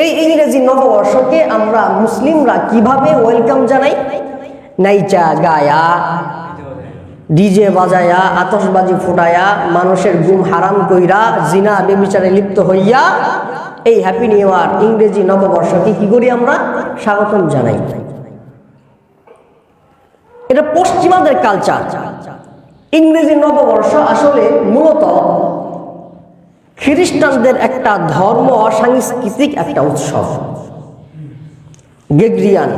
এই ইংরেজি নববর্ষকে আমরা মুসলিমরা কিভাবে ওয়েলকাম জানাই? নাইচা গায়া, ডিজে বাজায়া, আতশবাজি ফুটায়া, মানুষের ঘুম হারাম কইরা, জিনা বেবিচারে লিপ্ত হইয়া এই হ্যাপি নিউ ইয়ার ইংরেজি নববর্ষকে কি করি আমরা? স্বাগতম জানাই। এটা পশ্চিমাদের কালচার। ইংরেজি নববর্ষ আসলে মূলত খ্রিস্টানদের একটা ধর্ম সাংস্কৃতিক একটা উৎসব। গ্রেগরিয়ান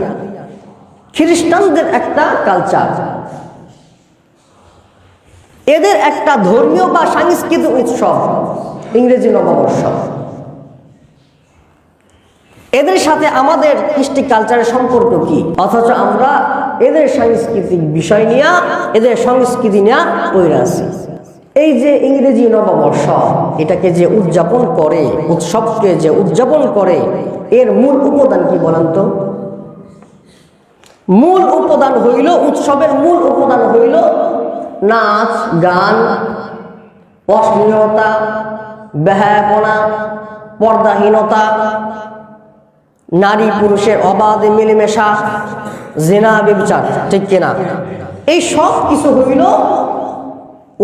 খ্রিস্টানদের একটা কালচার, এদের একটা ধর্মীয় বা সাংস্কৃতিক উৎসব ইংরেজি নববর্ষ। এদের সাথে আমাদের কৃষ্টি কালচারের সম্পর্ক কি? অথচ আমরা এদের সাংস্কৃতিক বিষয় নিয়ে, এদের সংস্কৃতি নিয়ে পড়ে আছি। এই যে ইংরেজি নববর্ষ, এটাকে যে উদযাপন করে, উৎসবকে যে উদযাপন করে, এর মূল উপাদান কি বলেন তো? মূল উপাদান হইল, উৎসবের মূল উপাদান হইল নাচ গান, অশ্লীলতা, বেহায়াপনা, পর্দাহীনতা, নারী পুরুষের অবাধে মিলেমিশা, জিনা ব্যভিচার, ঠিক কিনা? এই সব কিছু হইল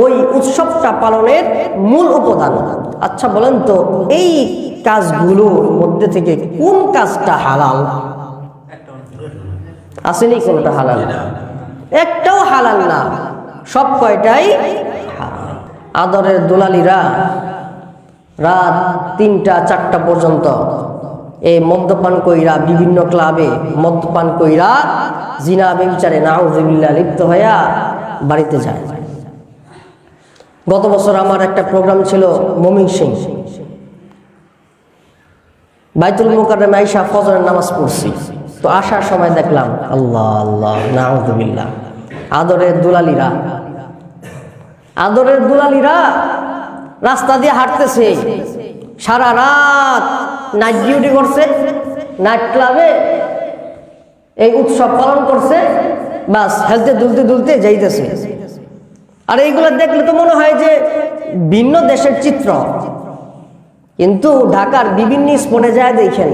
ওই উৎসবটা পালনের মূল উপাদান। আচ্ছা বলেন তো, এই কাজগুলোর মধ্যে থেকে কোন কাজটা হালাল? আসেনি কোনটা হালাল? একটাও হালাল না, সব কয়টাই হারাম। আদরের দুলালিরা রাত ৩টা-৪টা পর্যন্ত এই মদ্যপান কইরা, বিভিন্ন ক্লাবে মদ্যপান কইরা জিনা ব্যভিচারে নাউযুবিল্লাহ লিপ্ত হইয়া বাড়িতে যায়। গত বছর আমার একটা প্রোগ্রাম ছিল ময়মনসিং, বাইতুল মুকাররমে আইসা ফজরের নামাজ পড়ছি। তো আসার সময় দেখলাম আল্লাহ আল্লাহ নাউযুবিল্লাহ, আদরের দুলালিরা রাস্তা দিয়ে হাঁটতেছে, সারা রাত নাইট ডিউটি করছে, নাইট ক্লাবে এই উৎসব পালন করছে, বাস হেলতে দুলতে যাইতেছে। আর এইগুলো দেখলে তো মনে হয় যে ভিন্ন দেশের চিত্র, কিন্তু ঢাকার বিভিন্ন স্পটে যায় দেখেন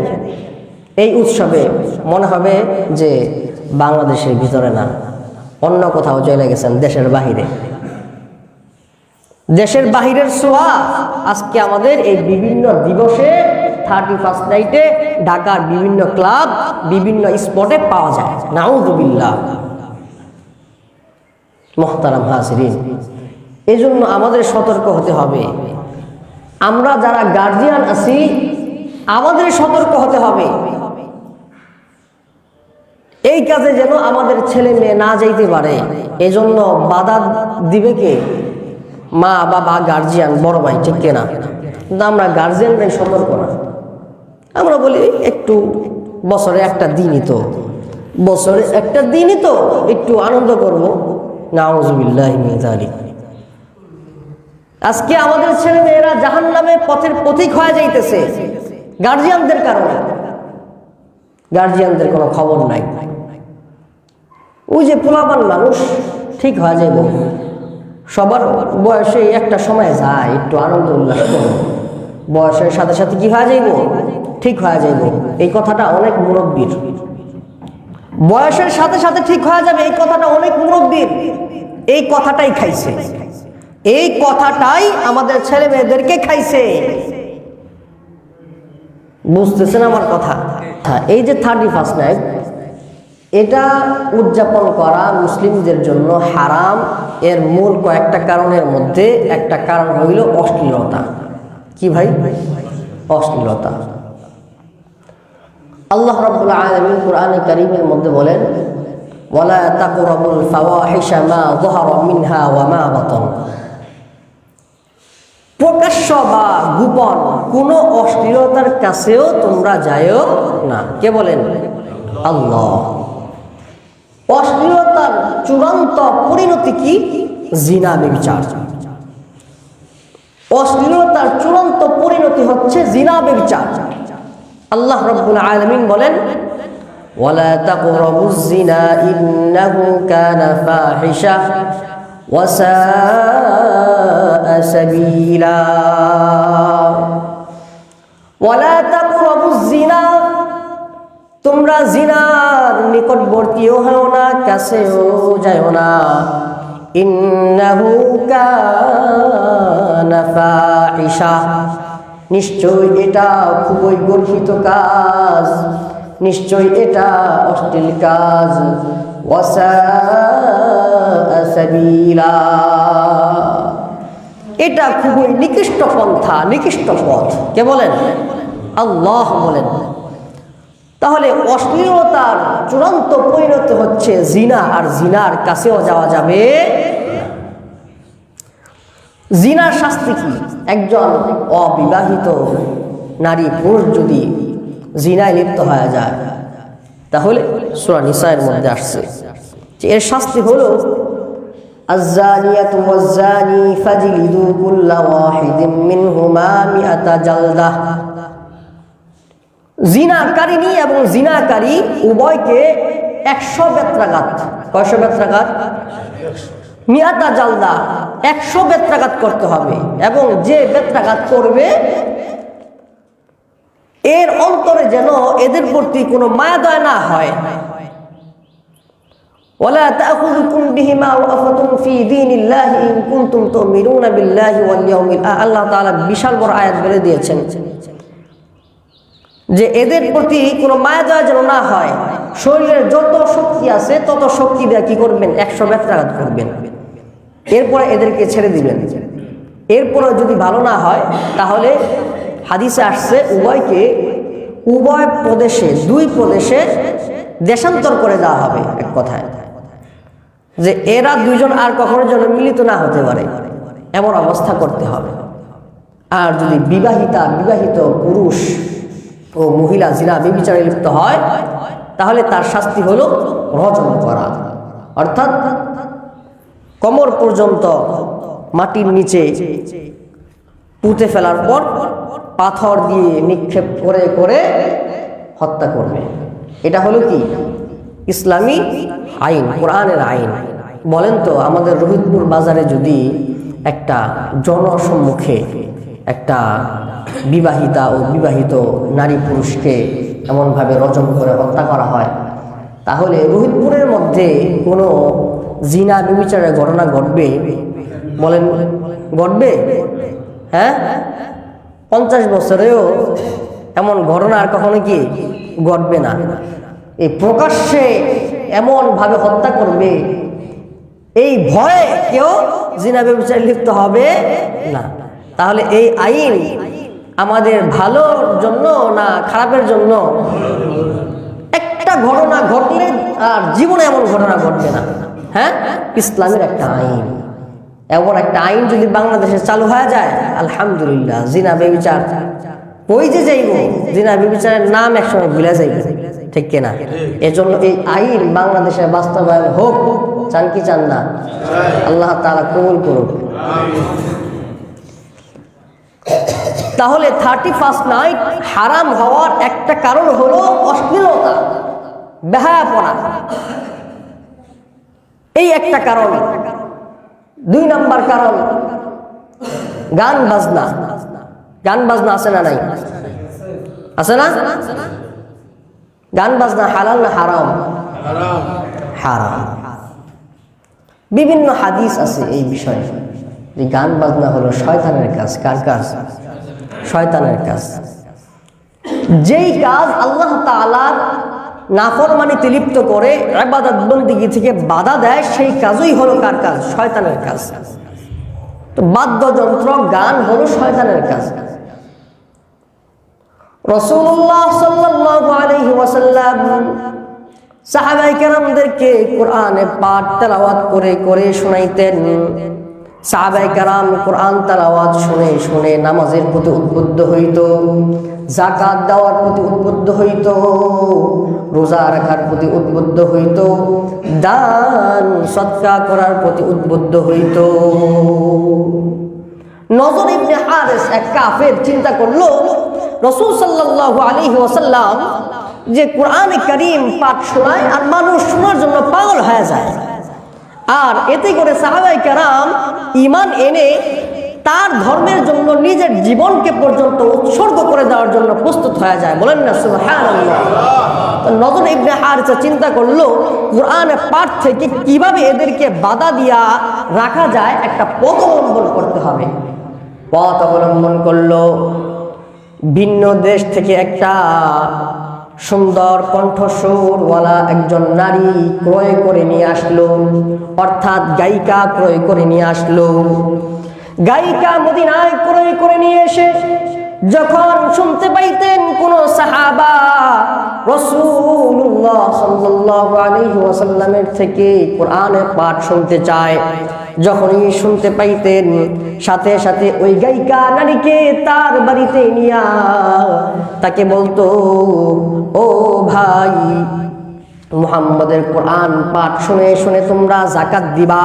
এই উৎসবে মনে হবে যে বাংলাদেশের ভিতরে না, অন্য কোথাও চলে গেছেন, দেশের বাহিরে। দেশের বাহিরের ছোঁয়া আজকে আমাদের এই বিভিন্ন দিবসে 31st নাইটে ঢাকার বিভিন্ন ক্লাব, বিভিন্ন স্পটে পাওয়া যায়। নাউযুবিল্লাহ। মুহতারাম হাজিরিন, এই জন্য আমাদের সতর্ক হতে হবে। আমরা যারা গার্জিয়ান আছি, আমাদের সতর্ক হতে হবে এই কাজে যেন আমাদের ছেলে মেয়ে না যাইতে পারে। এজন্য বাধা দিবে কে? মা বাবা, গার্জিয়ান, বড় ভাই, ঠিক কিনা? কিন্তু আমরা গার্জিয়ানরাই সতর্ক না। আমরা বলি একটু বছরে একটা দিনই তো, একটু আনন্দ করব। নাউযুবিল্লাহি মিন যালিক। আজকে আমাদের ছেলে মেয়েরা জাহান্নামে পথের পথিক হয়ে যাইতেছে গার্জিয়ানদের কারণে। গার্জিয়ানদের কোনো খবর নাই। ওই যে পোলাপান মানুষ ঠিক হয়ে যাইব, সবার বয়সে একটা সময় যায়, একটু আনন্দ উল্লাস করব, বয়সের সাথে সাথে কি হয়ে যাইব? ঠিক হয়ে যাইব। এই কথাটা অনেক মুরব্বীর। বয়সের সাথে সাথে ঠিক হয়ে যাবে, এই কথাটা অনেক মুরব্বীর। এই কথাটাই খাইছে, এই কথাটাই আমাদের ছেলে মেয়েদেরকে খাইছে। বুঝতেছেন আমার কথা? এই যে 31st নাইট, এটা উদযাপন করা মুসলিমদের জন্য হারাম। এর মূল কয়েকটা কারণের মধ্যে একটা কারণ হইল অশ্লীলতা। কি ভাই? অশ্লীলতা। আল্লাহ রাব্বুল আলামিন কুরআনে কারীমের মধ্যে বলেন, ওয়ালা তাকরাবুল ফাওয়াহিশা মা যাহারা মিনহা ওয়া মা বাতান। প্রকাশ্য বা গোপন কোনো অশ্লীলতার কাছেও তোমরা যাও না। কে বলেন? আল্লাহ। অশ্লীলতার চূড়ান্ত পরিণতি কি? জিনা ব্যভিচার। অশ্লীলতার চূড়ান্ত পরিণতি হচ্ছে জিনা ব্যভিচার। আল্লাহ রাব্বুল আলামিন বলেন, ওয়ালা তাকরাবুজ জিনা ইন্নাহু কানা ফাহিশা ওয়া সাআ সাবিলা। ওয়ালা তাকরাবুজ জিনা তোমরা জিনার নিকটবর্তীও হও না, কাছেও যাও না। ইন্নাহু কানা ফাহিশা, নিশ্চয় এটা খুবই গর্হিত কাজ, নিশ্চয় এটা অশ্লীল কাজ। ওয়াসাআ সাবিলা, এটা খুবই নিকৃষ্ট পন্থা, নিকৃষ্ট পথ। কে বলেন? আল্লাহ বলেন। তাহলে অশ্লীলতার চূড়ান্ত পরিণতি হচ্ছে জিনা, আর জিনার কাছেও যাওয়া যাবে। জিনার শাস্তি কি? একজন অবিবাহিত নারী পুরুষ যদি জিনায় লিপ্ত হয়ে যায়, তাহলে সূরা নিসার মধ্যে আসছে যে এর শাস্তি হলো আয-যানিয়াতু ওয়াজ-যানি ফাজলিদু কুল্লা ওয়াহিদিন মিনহুমা মিআতা জালদাহ। জিনাকারিনী এবং জিনাকারী উভয়কে 100 বেত্রাঘাত। কয়শো বেত্রাঘাত? মিআতা জালদা, 100 বেত্রাঘাত করতে হবে। এবং যে বেত্রাঘাত করবে এর অন্তরে যেন এদের প্রতি কোনো মায়া দয়া না হয়। ওয়ালা তাখুযুকুম বিহিমা রাফাতুন ফি দীনিল্লাহি ইন কুনতুম তু'মিনুনা বিল্লাহি ওয়াল ইয়াউমিল আখির। আল্লাহ তাআলা বিশাল বড় আয়াত বলে দিয়েছেন যে এদের প্রতি কোনো মায়া দয়া যেন না হয়। শরীরের যত শক্তি আছে তত শক্তি দিয়ে কি করবেন? 100 বেত্রাঘাত করবেন, এরপরে এদেরকে ছেড়ে দিবেন। এরপরে যদি ভালো না হয় তাহলে হাদিসে আসছে উভয়কে উভয় প্রদেশে, 2 প্রদেশে দেশান্তর করে দেওয়া হবে। এক কথায় যে এরা দুইজন আর কখনো যেন মিলিত না হতে পারে, এমন অবস্থা করতে হবে। আর যদি বিবাহিত পুরুষ ও মহিলা জিনা ব্যভিচারে লিপ্ত হয়, তাহলে তার শাস্তি হলো রজম করা, অর্থাৎ কোমর পর্যন্ত মাটির নিচে পুঁতে ফেলার পর পাথর দিয়ে নিক্ষেপ করে করে হত্যা করবে। এটা হলো কি? ইসলামী আইন, কোরআনের আইন। বলেন তো, আমাদের রহিতপুর বাজারে যদি একটা জনসম্মুখে একটা বিবাহিতা ও বিবাহিত নারী পুরুষকে এমনভাবে রজম করে হত্যা করা হয়, তাহলে রহিতপুরের মধ্যে কোনো জিনা ব্যভিচারের ঘটনা ঘটবে? বলেন, ঘটবে? হ্যাঁ, 50 বছরেও এমন ঘটনা আর কখনো কি ঘটবে না। এই প্রকাশ্যে এমন ভাবে হত্যা করবে, এই ভয়ে কেউ জিনা ব্যভিচারে লিপ্ত হবে না। তাহলে এই আইন আমাদের ভালোর জন্য না খারাপের জন্য? একটা ঘটনা ঘটলে আর জীবনে এমন ঘটনা ঘটবে না। হ্যাঁ, ইসলামের একটা আইন, এমন একটা আইন যদি বাংলাদেশে চালু হয়ে যায়, আলহামদুলিল্লাহ, জিনা ব্যভিচার কই যে যাইব, জিনা ব্যভিচারের নাম একসময় ভুলে যাইব, ঠিক কিনা? এজন্য এই আইন বাংলাদেশে বাস্তবায়ন হোক। চান কি চান না? আল্লাহ তাআলা কবুল করুক। তাহলে 31st নাইট হারাম হওয়ার একটা কারণ হলো অশ্লীলতা, বেহায়াপনা, এই একটা কারণ। 2 নাম্বার কারণ গান বাজনা। গান বাজনা আছে না নাই? আছে না? গান বাজনা হালাল না হারাম? হারাম। বিভিন্ন হাদিস আছে এই বিষয়ে যে গান বাজনা হলো শয়তানের কাজ। কার কাজ? শয়তানের কাজ। যেই কাজ আল্লাহ তাআলার নাফরমানিতে লিপ্ত করে, ইবাদত বন্দেগী থেকে বাধা দেয়, সেই কাজই হলো কার কাজ? শয়তানের কাজ। তো বাদ্যযন্ত্র, গান হলো শয়তানের কাজ। রাসূলুল্লাহ সাল্লাল্লাহু আলাইহি ওয়াসাল্লাম সাহাবায়ে কেরামদেরকে কোরআনের পাঠ তেলাওয়াত করে করে শোনাইতেন। সাহাবায়ে কেরাম কোরআন তেলাওয়াত শুনে শুনে নামাজের প্রতি উদ্বুদ্ধ হইত, যাকাত দেওয়ার প্রতি উদ্বুদ্ধ হইত, রোজা রাখার প্রতি উদ্বুদ্ধ হইত, দান সদকা করার প্রতি উদ্বুদ্ধ হইত। নজর ইবনে হারিস, এক কাফের, চিন্তা করলো রাসূল সাল্লাল্লাহু আলাইহি ওয়াসাল্লাম যে কোরআন কারীম পাঠ শোনায় আর মানুষ শোনার জন্য পাগল হয়ে যায়, আর এতে করে সাহাবায়ে কেরাম ঈমান এনে তার ধর্মের জন্য নিজের জীবনকে পর্যন্ত উৎসর্গ করে দেওয়ার জন্য প্রস্তুত হয়ে যায়। বলেন না সুবহানাল্লাহ। নজর ইবনে হারিসা চিন্তা করলো কোরআনের পাঠ থেকে কিভাবে এদেরকে বাধা দিয়া রাখা যায়, একটা পথ অবলম্বন করতে হবে। পথ অবলম্বন করলো, ভিন্ন দেশ থেকে একটা সুন্দর কণ্ঠস্বরওয়ালা একজন নারী ক্রয় করে নিয়ে আসলো, অর্থাৎ গায়িকা ক্রয় করে নিয়ে আসলো। গায়িকা মদিনায় ক্রয় করে নিয়ে এসে যখন শুনতে পাইতেন কোন সাহাবা রাসূলুল্লাহ সাল্লাল্লাহু আলাইহি ওয়াসাল্লামের থেকে কোরআনের পাঠ শুনতে চায়, যখনই শুনতে পাইতেন সাথে সাথে ওই গায়িকা নারীকে তার বাড়িতে নিয়ে তাকে বলতো, ও ভাই, মুহাম্মদের কোরআন পাঠ শুনে শুনে তোমরা যাকাত দিবা,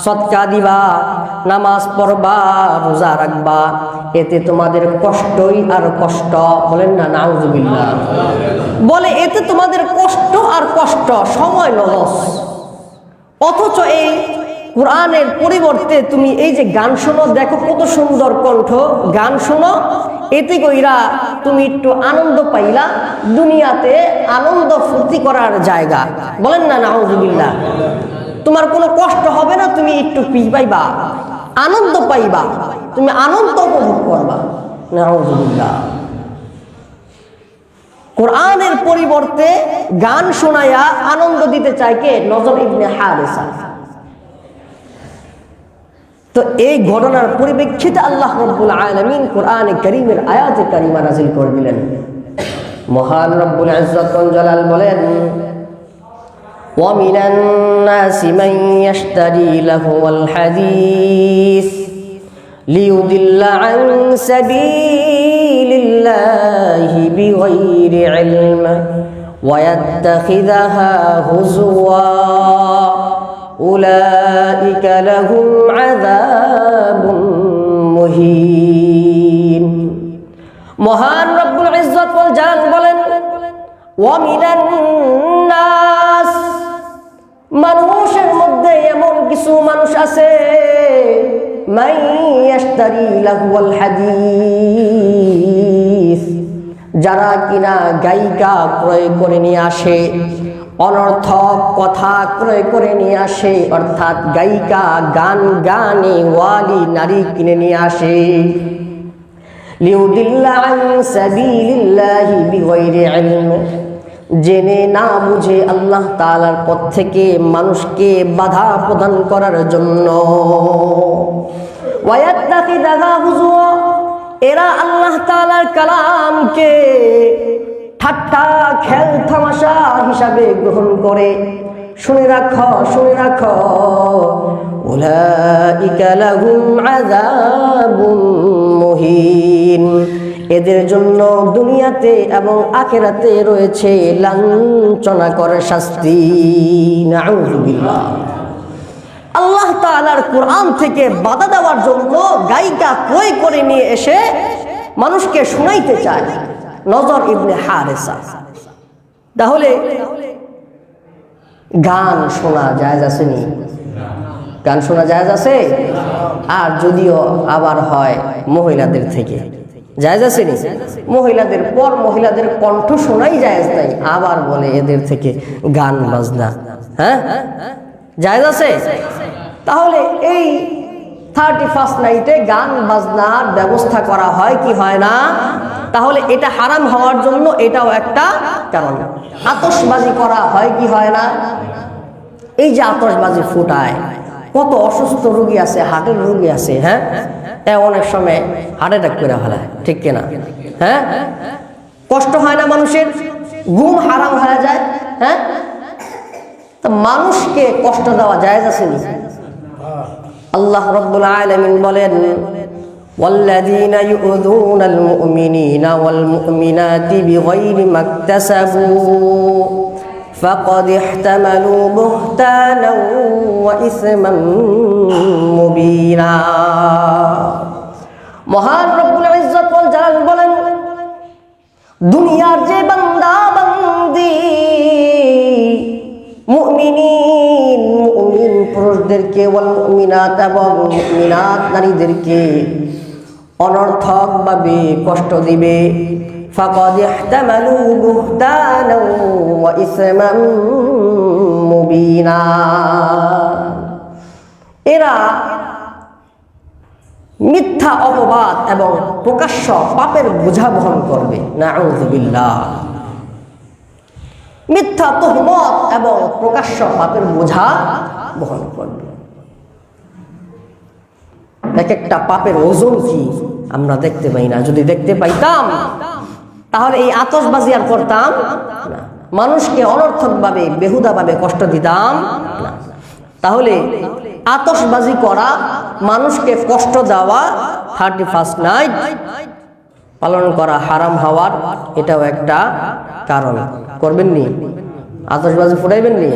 সদকা দিবা, নামাজ পড়বা, রোজা রাখবা, এতে তোমাদের কষ্টই আর কষ্ট। বলেন না নাউযুবিল্লাহ। বলে এতে তোমাদের কষ্ট আর কষ্ট, সময় লস। অথচ এই কোরআনের পরিবর্তে তুমি এই যে গান শোনো, দেখো কত সুন্দর কণ্ঠ, গান শোনো, এতে কইরা তুমি একটু আনন্দ পাইলা, দুনিয়াতে আনন্দ ফুর্তি করার জায়গা। বলেন না নাউযুবিল্লাহ। তোমার কোনো কষ্ট হবে না, তুমি একটু পাইবা, আনন্দ পাইবা, তুমি আনন্দ উপভোগ করবা। নাউযুবিল্লাহ। কোরআনের পরিবর্তে গান শোনায়া আনন্দ দিতে চায় কে? নজর ইবনে হারিসা। তো এই ঘটনার পরিপ্রেক্ষিতে আল্লাহ রাব্বুল আলামিন কোরআনে কারীমের আয়াতে কারিমা নাযিল করে দিলেন। মহান রব্বুল ইজ্জত ওয়াল জালাল বলেন, ওয়া মিনান নাসি মান ইয়াশতারি লাহুল হাদিস লিয়ুদিল্লা আন সাবিলিল্লাহি বিগাইরি ইলম ওয়া ইয়াত্তাখিযাহা হুজওয়া উলাইকা লাহুম আযাবুম মুহিন। মহান রব্বুল ইজ্জত ওয়াল জালাল বলেন, ওয়া মিনান নাস, মানুষের মধ্যে এমন কিছু মানুষ আছে, মান ইয়াশতারি লাহুল হাদিস, যারা কিনা গায়িকা ক্রয় করে নিয়ে আসে, অনর্থক কথা ক্রয় করে নিয়ে আসে, অর্থাৎ গায়িকা গান গানে ওয়ালি নারী কিনে নিয়ে আসে। লিউদিল্লা আন সাবিলিল্লাহি বিগাইরি ইলম, জেনে না বুঝে আল্লাহ তাআলার পথ থেকে মানুষকে বাধা প্রদান করার জন্য। ওয়ায়াত্তাখিযা হুজুয়া, এরা আল্লাহ তাআলার কালামকে ঠাট্টা খেল তামাশা হিসাবে গ্রহণ করে। শুনে রাখো, শুনে রাখো, উলাইকা লাহুম আযাবুম মুহিন, এদের জন্য দুনিয়াতে এবং আখিরাতে রয়েছে লাঞ্ছনাকর শাস্তি। নাউযুবিল্লাহ। আল্লাহ তাআলার কোরআন থেকে বাধা দেওয়ার জন্য গায়িকা ক্রয় করে নিয়ে এসে মানুষকে শোনাইতে চায় নজর ইবনে হারিসা। তাহলে গান শোনা জায়েজ আছে নি? গান শোনা জায়েজ আছে? আর যদিও আবার হয় মহিলাদের থেকে, জায়েজ আছে নি? মহিলাদের পর মহিলাদের কণ্ঠ শোনাই জায়েজ নাই, আবার বলে এদের থেকে গান বাজনা। হ্যাঁ, জায়েজ আছে? তাহলে এই 31st নাইটে গান বাজনার ব্যবস্থা করা হয় কি হয় না? তাহলে এটা হারাম হওয়ার জন্য এটাও একটা কারণ। আতশবাজি করা হয় কি হয় না? এই যে আতশবাজি ফুটায়, কত অসুস্থ রোগী আছে, হার্টের রোগী আছে, হ্যাঁ, অনেক সময় হার্ট অ্যাটাক করে ফেলায়, ঠিক কিনা? হ্যাঁ, কষ্ট হয় না মানুষের, ঘুম হারাম হয়ে যায়। হ্যাঁ, তো মানুষকে কষ্ট দেওয়া জায়েজ আছে নি? আল্লাহ রাব্বুল আলামিন বলেন, والذين يؤذون المؤمنين والمؤمنات بغير ما اكتسبوا فقد احتملوا بهتانا وإثما مبينا। মহান রব্বুল ইজ্জত ওয়াল জালাল বলেন, দুনিয়ার যে বান্দা বান্দি মুমিন পুরুষদের পুরুষদেরকে ওয়াল মুমিনাত এবং মুমিনাত নারীদেরকে অনর্থকভাবে কষ্ট দিবে ফাকাদ ইহতামালু বুহতানাও ওয়া ইসমান মুবিনা, এরা মিথ্যা অপবাদ এবং প্রকাশ্য পাপের বোঝা বহন করবে। নাউযুবিল্লাহ। মিথ্যা তুহমত এবং প্রকাশ্য পাপের বোঝা বহন করবে। এক একটা পাপের ওজন কি আমরা দেখতে পাই না। যদি দেখতে পাইতাম তাহলে এই আতশবাজি আর করতাম না, মানুষকে অনর্থকভাবে বেহুদাভাবে কষ্ট দিতাম না। তাহলে আতশবাজি করা, মানুষকে কষ্ট দেওয়া, 31st নাইট পালন করা হারাম হওয়ার এটাও একটা কারণ। করবেন নি? আতশবাজি ফুটাইবেন নি?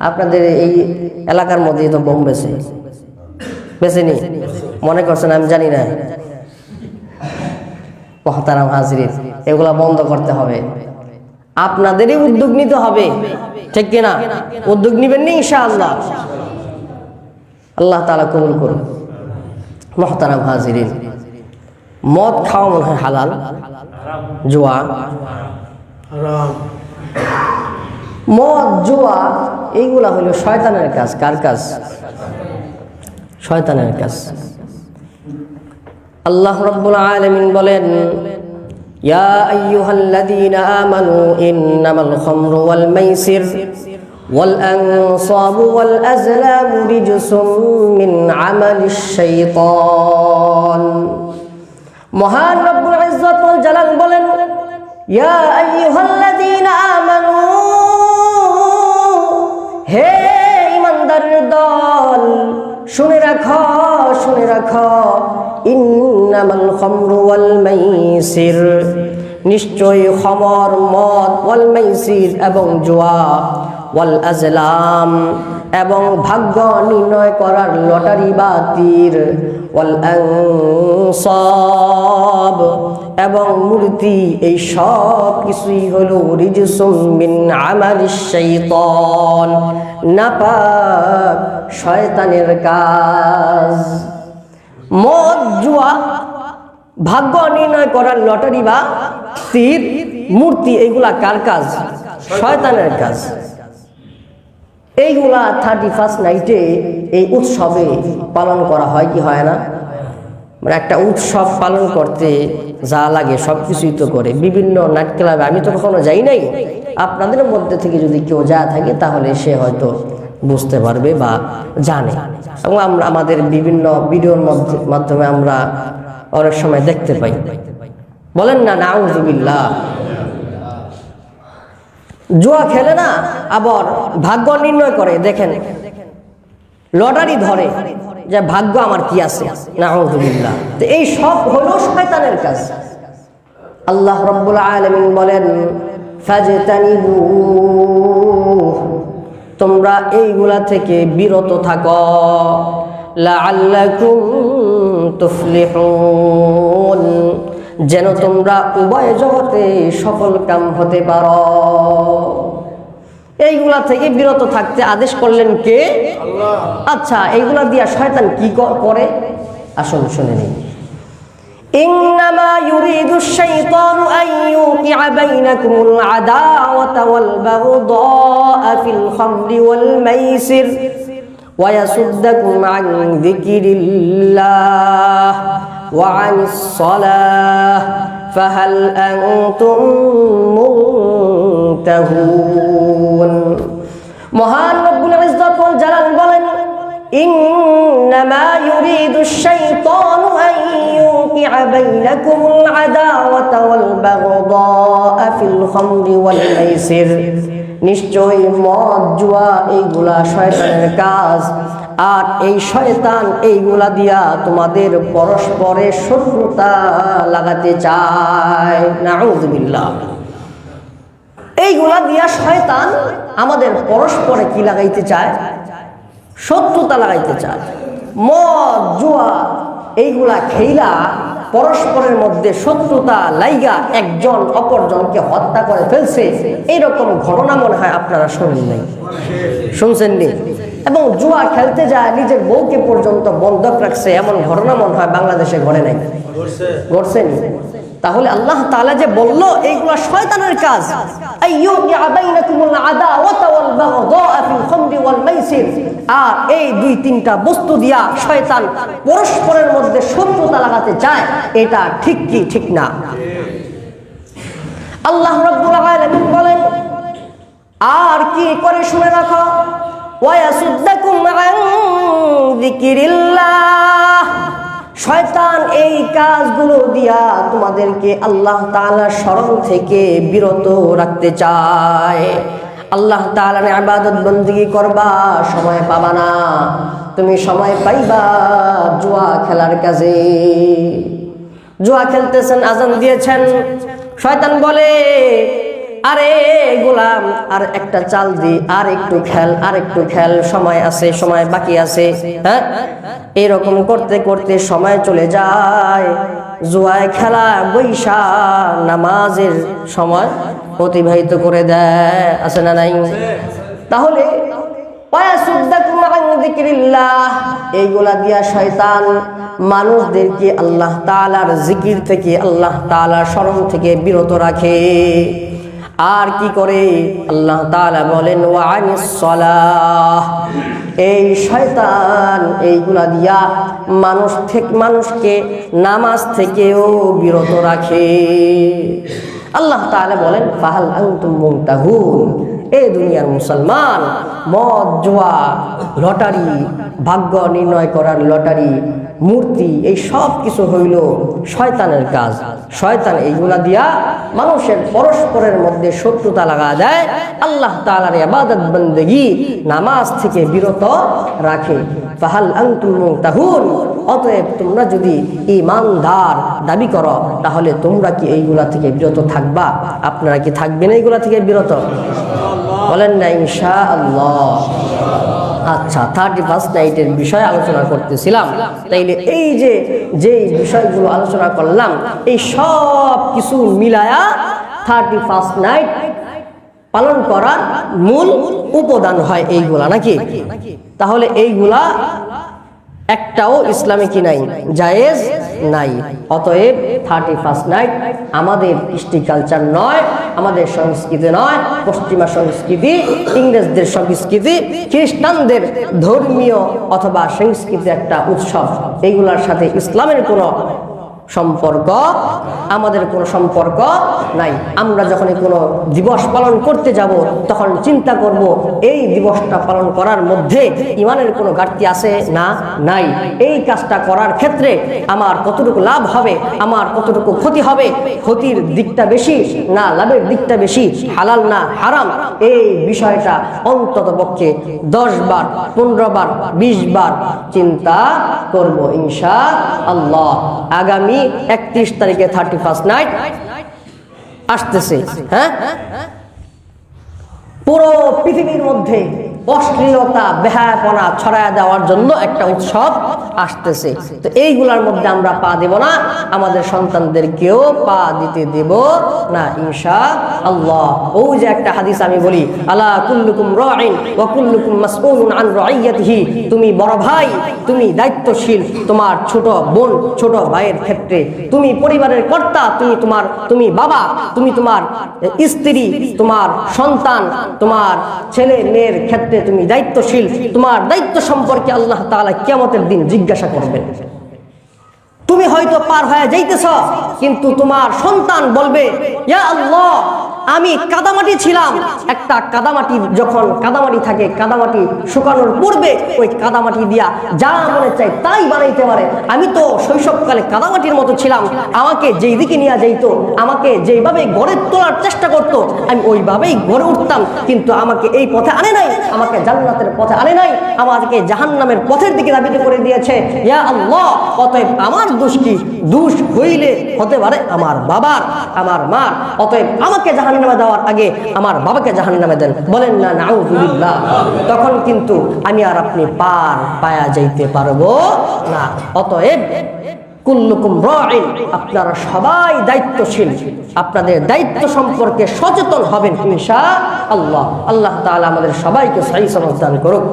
আপনাদের এই এলাকার মধ্যে তো বোম বেছেনি মনে করছেন আমি জানি না। মহতারাম হাজিরিন, এগুলা বন্ধ করতে হবে, আপনাদেরই উদ্যোগ নিতে হবে, ঠিক কিনা? উদ্যোগ নিবেন নি ইনশাআল্লাহ? আল্লাহ তাআলা কবুল করুন। মহতারাম হাজিরিন, মদ খাওয়া মনে হয় হালাল, জুয়া মদ জুয়া এইগুলা হলো শয়তানের কাজ। কার কাজ? শয়তানের কাজ। আল্লাহ রাব্বুল আলামিন বলেন, ইয়া আইয়ুহাল্লাযীনা আমানু ইন্নামাল খামরু ওয়াল মাইসির ওয়াল আনসাবু ওয়াল আজলামু রিজসুম মিন আমালিশ শাইতান। মহান রব্বুল ইজ্জত ওয়াল জালাল বলেন, ইয়া আইয়ুহাল্লাযীনা আমানু, হে ঈমানদারের দল, শুনে রাখো, শুনে রাখো, ইন্নামাল খামরু ওয়াল মাইসির, নিশ্চয়ই খমর, মদ, ওয়াল মাইসির এবং জুয়া, ওয়াল আজলাম এবং ভাগ্য নির্ণয় করার লটারি বা তীর, ওয়াল আনসাব এবং মূর্তি, এই সব কিছুই হলো রিজসুম মিন আমালিশ শাইতান, নাপাক শয়তানের কাজ। মদ, জুয়া, ভাগ্য নির্ণয় করার লটারি বা তীর, মূর্তি, এইগুলা কার কাজ? শয়তানের কাজ। এইগুলা 31st নাইটে এই উৎসবে পালন করা হয় কি হয় না? মানে একটা উৎসব পালন করতে যা লাগে সব কিছুই তো করে। বিভিন্ন নাইট ক্লাবে আমি তো কখনো যাই নাই, আপনাদের মধ্যে থেকে যদি কেউ যা থাকে তাহলে সে হয়তো বুঝতে পারবে বা জানে। এবং আমরা আমাদের বিভিন্ন ভিডিওর মাধ্যমে আমরা অনেক সময় দেখতে পাই। বলেন না নাউযুবিল্লাহ। জুয়া খেলে না, আবার ভাগ্য নির্ণয় করে। দেখেন, লটারি ধরে যে ভাগ্য আমার কি আছে, নাউযুবিল্লাহ। তো এই সব হলো শয়তানের কাজ। আল্লাহ রাব্বুল আলামিন বলেন, ফাজতানিবু, তোমরা এইগুলা থেকে বিরত থাকো, লাআল্লাকুম তুফলিহুন, যেন তোমরা উভয় জগতে সফল কাম হতে পারো। এইগুলা থেকে বিরত থাকতে আদেশ করলেন কে? আল্লাহ। আচ্ছা, এইগুলা দিয়া শয়তান কি করে আসুন শুনে নিন। ইন্নামা ইউরিদুশ শাইতানু আন ইউকিআ বাইনাকুমুল আদাওয়াতা ওয়াল বাগদাআ ফিল খামরি ওয়াল মাইসির ওয়া ইয়াসুদ্দাকুম আন যিকিরিল্লাহ ওয়া আনিস সালাহ ফাহাল আনতুম মুনতাহুন। মহান রব্বুল ইজ্জত ওয়াল জালাল বলেন, ইন্নামা ইউরিদুশ শাইতানু আন ইউকিআ বাইনাকুমুল আদাওয়াতা ওয়াল বাগদাআ ফিল খামরি ওয়াল মাইসির, নিশ্চয়ই মদ, জুয়া এইগুলা শয়তানের কাজ, আর এই শয়তান এইগুলা দিয়া তোমাদের পরস্পরের শত্রুতা লাগাতে চায়। নাউযুবিল্লাহ। এইগুলা দিয়া শয়তান আমাদের পরস্পরে কি লাগাইতে চায়? শত্রুতা লাগাইতে চায়। মদ, জুয়া এইগুলা খেইলা পরস্পরের মধ্যে শত্রুতা লাইগা একজন অপরজনকে হত্যা করে ফেলছে। এইরকম ঘটনা মনে হয় আপনারা শুনেন নাই, শুনছেন নি? এবং জুয়া খেলতে যায় নিজের বউকে পর্যন্ত বন্ধক রাখছে, এমন ঘটনা মনে হয় বাংলাদেশে ঘটে নাই, ঘটছেনি? তাহলে আল্লাহ তাআলা যে বলল এইগুলা শয়তানের কাজ, আইয়ুকিয়া বাইনাকুমুল আদাওয়াতা ওয়াল বাগদাআ ফিল খামরি ওয়াল মাইসির, আর এই দুই তিনটা বস্তু দিয়া শয়তান পরস্পরের মধ্যে শত্রুতা লাগাতে চায়, এটা ঠিক কি ঠিক না? আল্লাহ রাব্বুল আলামিন বলেন, আর কি করে শুনে রাখো, ওয়ায়াসুদ্দাকুম আন যিকিরিল্লাহ, শয়তান এই কাজগুলো দিয়া তোমাদেরকে আল্লাহ তাআলার স্মরণ থেকে বিরত রাখতে চায়। আল্লাহ তাআলার ইবাদত বندگی করবা, সময় পাবা না, তুমি সময় পাইবা জুয়া খেলার কাজে। জুয়া খেলতেছেন, আজান দিয়েছেন, শয়তান বলে, আরে গোলাম আর একটা চাল দি, আর একটু খেল, আর একটু খেল, সময় আছে, সময় বাকি আছে। হ্যাঁ, এরকম করতে করতে সময় চলে যায়, জুয়ায় খেলা বৈশা নামাজের সময় অতিবাহিত করে দেয়, আছে না নাই? তাহলে এইগুলা দিয়া শয়তান মানুষদেরকে আল্লাহ তাআলার জিকির থেকে, আল্লাহ তাআলার স্মরণ থেকে বিরত রাখে। আর কি করে? আল্লাহ তাআলা বলেন, ওয়া আনিস সালাহ, এই শয়তান এইগুলা দিয়া মানুষকে নামাজ থেকেও বিরত রাখে। আল্লাহ তাআলা বলেন, ফাহাল আনতুম মুনতাহুন, এই দুনিয়ার মুসলমান, মদ, জুয়া, লটারি, ভাগ্য নির্ণয় করার লটারি, মূর্তি, এই সব কিছু হইল শয়তানের কাজ। শয়তান এইগুলা দিয়া মানুষের পরস্পরের মধ্যে শত্রুতা লাগা দেয়, আল্লাহ তাআলার ইবাদত বندگی নামাজ থেকে বিরত রাখে। ফাহাল আনতুম মুনতাহুন, অতএব তোমরা যদি ঈমানদার দাবি করো, তাহলে তোমরা কি এইগুলা থেকে বিরত থাকবা? আপনারা কি থাকবেন এইগুলা থেকে বিরত? বলেন না ইনশাআল্লাহ। আচ্ছা, 31st নাইটের বিষয়ে আলোচনা করতেছিলাম। তাইলে এই যে বিষয়গুলো আলোচনা করলাম, এই সব কিছু মিলায়া 31st নাইট পালন করার মূল উপাদান হয় এইগুলা, নাকি? তাহলে এইগুলা একটাও ইসলামে কি নাই, জায়েজ নাই। অতএব 31st নাইট আমাদের কৃষ্টি কালচার নয়, আমাদের সংস্কৃতি নয়, পশ্চিমা সংস্কৃতি, ইংরেজদের সংস্কৃতি, খ্রিস্টানদের ধর্মীয় অথবা সংস্কৃতি একটা উৎসব। এইগুলার সাথে ইসলামের কোনো সম্পর্ক, আমাদের কোনো সম্পর্ক নাই। আমরা যখন কোনো দিবস পালন করতে যাব, তখন চিন্তা করব এই দিবসটা পালন করার মধ্যে ইমানের কোনো ঘাটতি আছে না নাই, এই কাজটা করার ক্ষেত্রে আমার কতটুকু লাভ হবে, আমার কতটুকু ক্ষতি হবে, ক্ষতির দিকটা বেশি না লাভের দিকটা বেশি, হালাল না হারাম, এই বিষয়টা অন্তত পক্ষে 10 বার, 15 বার, 20 বার চিন্তা করব ইনশাআল্লাহ। আগামী 31 তারিখে 31st নাইট আসতেছে। হ্যাঁ, পুরো পৃথিবীর মধ্যে অশ্লীলতা, বেহায়াপনা ছড়ায় দেওয়ার জন্য একটা উৎসব আসতেছে। তো এইগুলার মধ্যে আমরা পা দেব না, আমাদের সন্তানদেরকেও পা দিতে দেব না ইনশাআল্লাহ। ওই যে একটা হাদিস আমি বলি, আলা কুল্লুকুম রাইন ওয়া কুল্লুকুম মাসউলুন আন রাইয়াতিহি, তুমি বড় ভাই, তুমি দায়িত্বশীল তোমার ছোট বোন, ছোট ভাইয়ের ক্ষেত্রে, তুমি পরিবারের কর্তা, তুমি বাবা, তুমি তোমার স্ত্রী, তোমার সন্তান, তোমার ছেলে মেয়ের ক্ষেত্রে তুমি দায়িত্বশীল। তোমার দায়িত্ব সম্পর্কে আল্লাহ তাআলা কিয়ামতের দিন জিজ্ঞাসা করবেন। তুমি হয়তো পার হয়ে যাইতেছ, কিন্তু তোমার সন্তান বলবে, ইয়া আল্লাহ, আমি কাদামাটি ছিলাম। একটা কাদামাটি, যখন কাদামাটি থাকে, কাদামাটি শুকানোর পূর্বে ওই কাদামাটি দিয়া যা মনে চাই তাই বানাইতে পারে। আমি তো শৈশবকালে কাদামাটির মতো ছিলাম, আমাকে যেই দিকে নিয়ে যাইতো, আমাকে যেইভাবে গড়ে তোলার চেষ্টা করতো, আমি ওইভাবেই গড়ে উঠতাম, কিন্তু আমাকে এই পথে আনে নাই, আমাকে জান্নাতের পথে আনে নাই, আমাকে জাহান্নামের পথের দিকে ধাবিত করে দিয়েছে। ইয়া আল্লাহ, অতএব আমার দোষ কি? দোষ হইলে হতে পারে আমার বাবার, আমার মার। অতএব আমাকে জাহান্নামে দেওয়ার আগে আমার বাবাকে জাহান্নামে দেন। বলেন না নাউযুবিল্লাহ। তখন কিন্তু আমি আর আপনি পার পায়া যাইতে পারবো না। অতএব কুল্লুকুম রাইন, আপনারা সবাই দায়িত্বশীল, আপনাদের দায়িত্ব সম্পর্কে সচেতন হবেন ইনশাআল্লাহ। আল্লাহ তাআলা আমাদের সবাইকে সহি সমঝ দান করুক।